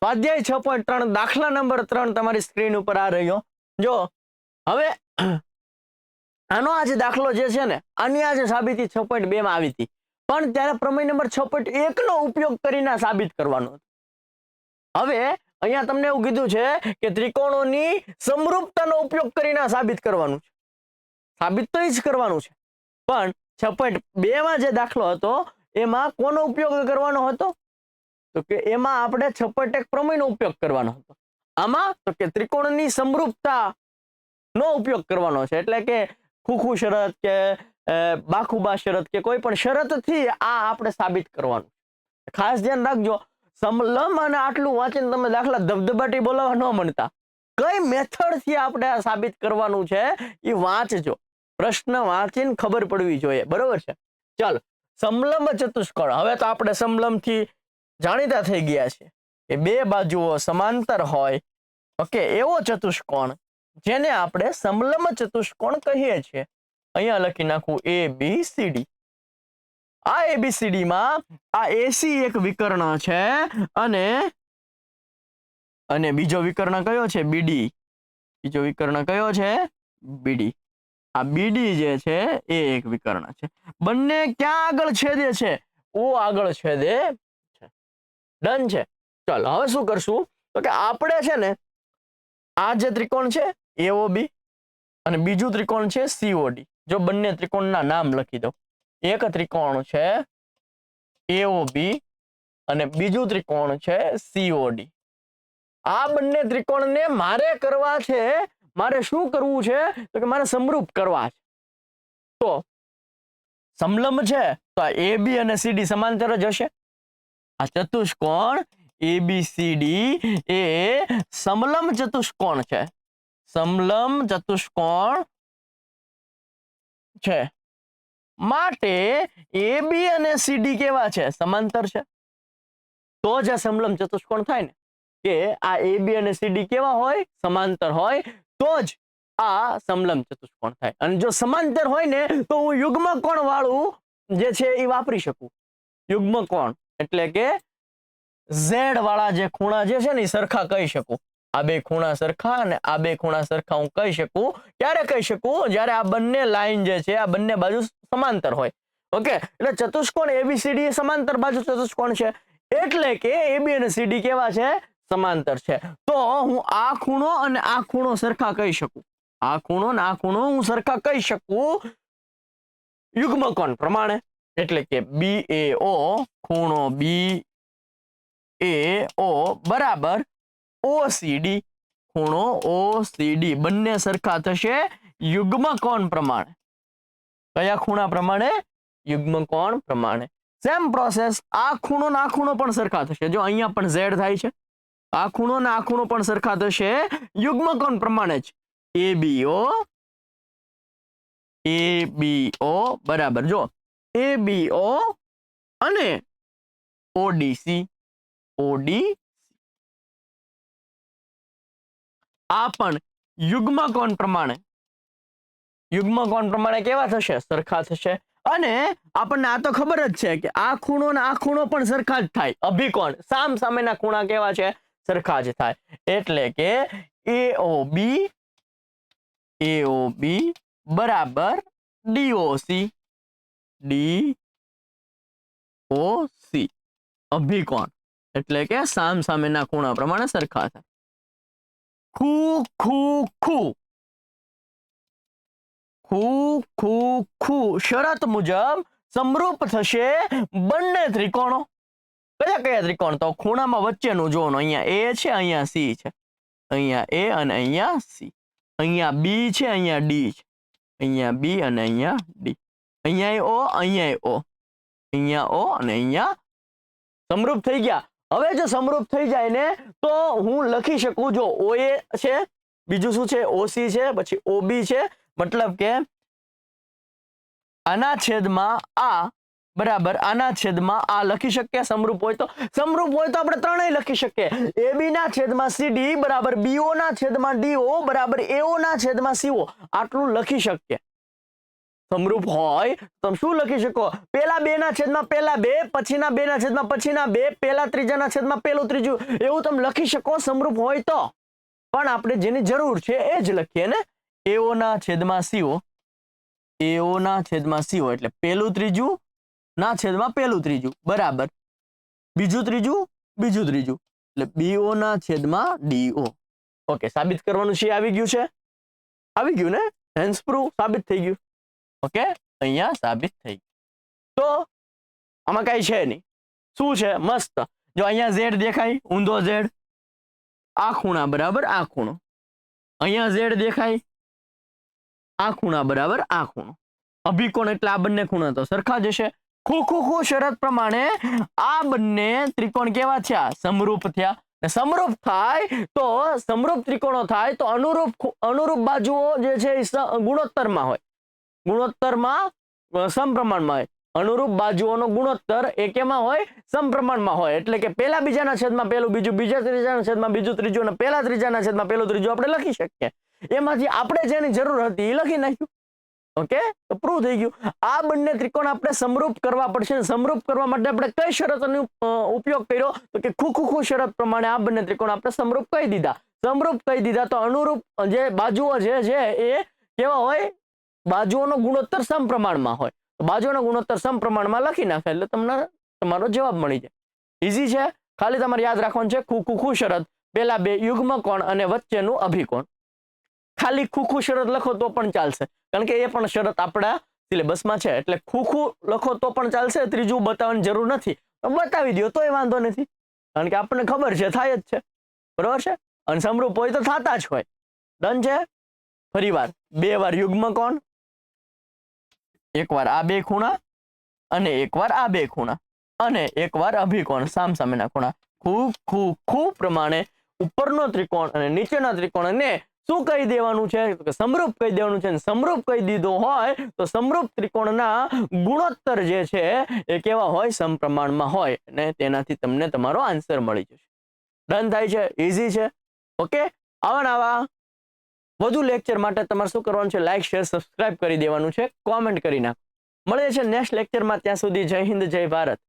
સ્વાધ્યાય 6.3 દાખલા નંબર 3 તમારી સ્ક્રીન ઉપર આ રહ્યો. જો હવે આનો આ જે દાખલો જે છે ને આની આ જે સાબિતી 6.2 માં આવી હતી, પણ ત્યારે પ્રમેય નંબર 6.1 નો ઉપયોગ કરીને સાબિત કરવાનો હતો. હવે અહીંયા તમને એવું કીધું છે કે ત્રિકોણોની સમરૂપતાનો ઉપયોગ કરીને સાબિત કરવાનું છે. સાબિત તો જ કરવાનું છે, પણ 6.2 માં જે દાખલો હતો એમાં કોનો ઉપયોગ કરવાનો હતો? તો કે એમાં આપણે 6.1 પ્રમેયનો ઉપયોગ કરવાનો હતો. આમાં તો કે ત્રિકોણની સમરૂપતા નો ઉપયોગ કરવાનો છે, એટલે કે ખુખુ શરત કે બાખુબા શરત કે કોઈ પણ શરતથી આ આપણે સાબિત કરવાનું. ખાસ ધ્યાન રાખજો, સમલંબ અને આટલું વાંચીને તમે દાખલા ધબધબાટી બોલાવવા ન મળતા. કઈ મેથડથી આપણે આ સાબિત કરવાનું છે એ વાંચજો. પ્રશ્ન વાંચીને ખબર પડવી જોઈએ, બરોબર છે? ચાલો, સમલંબ ચતુષ્કોણ. હવે તો આપણે સમલંબથી જાણીતા થઈ ગયા છે કે બે બાજુઓ સમાંતર હોય, ઓકે, એવો ચતુષ્કોણ જેને આપણે સમલંબ ચતુષ્કોણ કહીએ છીએ. અહીંયા લખી નાખું ABCD. આ ABCD માં આ AC એક વિકર્ણ છે અને બીજો વિકર્ણ કયો છે? BD. બીજો વિકર્ણ કયો છે? BD. આ BD જે છે એ એક વિકર્ણ છે. બંને ક્યાં આગળ છેદે છે? O આગળ છેદે છે. ડન છે. ચાલો હવે શું કરશું તો કે આપણે છે ને આ જે ત્રિકોણ છે AOB અને બીજું ત્રિકોણ છે COD. જો બંને ત્રિકોણના નામ લખી દો. એક ત્રિકોણ છે AOB અને બીજું ત્રિકોણ છે COD. આ બંને ત્રિકોણને મારે કરવા છે, મારે શું કરવું છે તો કે મારે સમરૂપ કરવા છે. તો સમલંબ છે તો આ AB અને CD સમાંતર જ હશે. આ ચતુષ્કોણ ABCD એ સમલંબ ચતુષ્કોણ છે. સમલંબ ચતુષ્કોણ છે માટે AB અને CD કેવા છે? સમાંતર છે. તો જ આ સમલંબ ચતુષ્કોણ થાય ને, કે આ AB અને CD કેવા હોય? સમાંતર હોય, તો જ આ સમલંબ ચતુષ્કોણ થાય. અને જો સમાંતર હોય ને તો હું યુગ્મ કોણ વાળું જે છે એ વાપરી શકું. યુગ્મ કોણ એટલે કે Z વાળા જે ખૂણા જે છે ને એ સરખા કહી શકું. આ બે ખૂણા સરખા અને આ બે ખૂણા સરખા હું કહી શકું. ક્યારે કહી શકું? જ્યારે આ બંને લાઈન જે છે આ બંને બાજુ સમાંતર હોય. ઓકે, એટલે ચતુષ્કોણ ABCD એ સમાંતર બાજુ ચતુષ્કોણ છે, એટલે કે AB અને CD કેવા છે? સમાંતર છે. તો હું આ ખૂણો અને આ ખૂણો સરખા કહી શકું. આ ખૂણો અને આ ખૂણો હું સરખા કહી શકું યુગ્મકોણ પ્રમાણે. એટલે કે BAO ખૂણો BAO બરાબર OCD ખૂણો OCD બંને સરખા થશે યુગ્મકોણ પ્રમાણે. કયા ખૂણા પ્રમાણે? યુગ્મકોણ પ્રમાણે. સેમ પ્રોસેસ, આ ખૂણો ને આ ખૂણો પણ સરખા થશે. જો અહીંયા પણ Z થાય છે, આ ખૂણો ને આ ખૂણો પણ સરખા થશે યુગ્મકોણ પ્રમાણે જ. ABO બરાબર, જો ABO અને ODC. આ પણ યુગ્મકોણ પ્રમાણે. યુગ્મકોણ પ્રમાણે કેવા થશે? સરખા થશે. અને આપણને આ તો ખબર જ છે કે આ ખૂણો ને આ ખૂણો પણ સરખા જ થાય. અભિકોણ સામ સામેના ખૂણા કેવા છે? સરખા જ થાય. એટલે કે AOB બરાબર DOC. અભિકોણ એટલે કે સામ સામેના ખૂણા પ્રમાણે સરખા થાય. ખૂ શરત મુજબ સમરૂપ થશે બંને ત્રિકોણો. કયા કયા ત્રિકોણ? તો ખૂણામાં વચ્ચેનું જોવાનું. અહીંયા A છે, અહીંયા C છે, અહીંયા A અને અહીંયા C, અહીંયા B છે, અહીંયા D છે, અહીંયા B અને અહીંયા D, અહીંયા O, અહીંયા O, અહીંયા O અને અહીંયા સમરૂપ થઈ ગયા. હવે જો સમરૂપ થઈ જાય ને તો હું લખી શકું, જો OA છે, બીજું શું છે? OC છે, પછી OB છે, મતલબ કે આના છેદમાં આ બરાબર આના છેદમાં આ લખી શકીએ. સમરૂપ હોય તો આપણે ત્રણેય લખી શકીએ. AB ના છેદમાં CD બરાબર BO ના છેદમાં DO બરાબર AO ના છેદમાં CO. આટલું લખી શકીએ. સમરૂપ હોય તમે શું લખી શકો? પેલા 2 ના છેદમાં પેલા 2, પછીના 2 ના છેદમાં પછીના 2, પેલા ત્રીજાના છેદમાં પેલું ત્રીજું, એવું તમે લખી શકો સમરૂપ હોય તો. પણ આપણે જેની જરૂર છે એ જ લખીએ ને. AO ના છેદમાં CO, AO ના છેદમાં CO એટલે પેલું ત્રીજું ના છેદમાં પેલું ત્રીજું બરાબર બીજું ત્રીજું એટલે BO ના છેદમાં DO. ઓકે, સાબિત કરવાનું છે આવી ગયું છે, આવી ગયું ને, હેન્સ પ્રૂફ સાબિત થઈ ગયું. ઓકે, અહીંયા સાબિત થઈ ગયું. તો આમાં કઈ છે નહીં. શું છે? મસ્ત. જો અહીંયા Z દેખાય, ઊંધો Z, આ ખૂણા બરાબર આ ખૂણો. અહીંયા Z દેખાય, આ ખૂણા બરાબર આ ખૂણો. અભિકોણ એટલે આ બંને ખૂણા તો સરખા જ હશે. ખૂ શરત પ્રમાણે આ બંને ત્રિકોણ કેવા થયા? સમરૂપ થયા. સમરૂપ થાય તો સમરૂપ ત્રિકોણો થાય તો અનુરૂપ બાજુઓ જે છે એ ગુણોત્તરમાં હોય, ગુણોત્તરમાં સમપ્રમાણમાં હોય. અનુરૂપ બાજુઓનો ગુણોત્તર એ કેમાં હોય? સમપ્રમાણમાં હોય. એટલે કે પેલા બીજાના છેદમાં પેલું બીજું, બીજા ત્રીજાના છેદમાં બીજું ત્રીજું અને પેલા ત્રીજાના છેદમાં પેલું ત્રીજું આપણે લખી શકીએ. એમાંથી આપણે જેની જરૂર હતી એ લખી નાખ્યું. ઓકે, તો પ્રૂવ થઈ ગયું. આ બંને ત્રિકોણ આપણે સમરૂપ કરવા પડશે. સમરૂપ કરવા માટે આપણે કઈ શરતોનો ઉપયોગ કર્યો? તો કે ખૂ શરત પ્રમાણે આ બંને ત્રિકોણ આપણે સમરૂપ કહી દીધા. સમરૂપ કહી દીધા તો અનુરૂપ જે બાજુઓ જે છે એ કેવા હોય? બાજુઓનો ગુણોત્તર સમપ્રમાણમાં હોય. બાજુઓનો ગુણોત્તર સમપ્રમાણમાં લખી નાખે એટલે તમને તમારો જવાબ મળી જાય. ઈઝી છે. ખાલી તમારે યાદ રાખવાનું છે ખૂ શરત, પેલા 2 યુગ્મ કોણ અને વચ્ચેનું અભિકોણ. ખાલી ખૂ શરત લખો તો પણ ચાલશે, કારણ કે એ પણ શરત આપણા સિલેબસમાં છે. એટલે ખૂ લખો તો પણ ચાલશે, ત્રીજું બતાવવાની જરૂર નથી. બતાવી દો તોય વાંધો નથી, કારણ કે આપણને ખબર છે થાય જ છે. બરોબર છે. અને સમરૂપ હોય તો થતા જ હોય. ડન છે. ફરી વાર 2 વાર યુગ્મ કોણ, એકવાર આ 2 ખૂણા અને એકવાર આ 2 ખૂણા અને એકવાર અભિકોણ સામસામેના ખૂણા. ખૂ પ્રમાણે ઉપરનો ત્રિકોણ અને નીચેના ત્રિકોણને શું કહી દેવાનું છે? સમરૂપ કહી દેવાનું છે. સમરૂપ કહી દીધો હોય તો સમરૂપ ત્રિકોણના ગુણોત્તર જે છે એ કેવા હોય? સમપ્રમાણમાં હોય. અને તેનાથી તમને તમારો આન્સર મળી જશે. ડન થાય છે. ઈઝી છે. ઓકે, આવા વધુ લેક્ચર માટે તમારે શું કરવાનું છે? લાઈક, શેર, સબસ્ક્રાઇબ કરી દેવાનું છે. કોમેન્ટ કરી નાખો. મળે છે નેક્સ્ટ લેક્ચરમાં. ત્યાં સુધી જય હિન્દ, જય ભારત.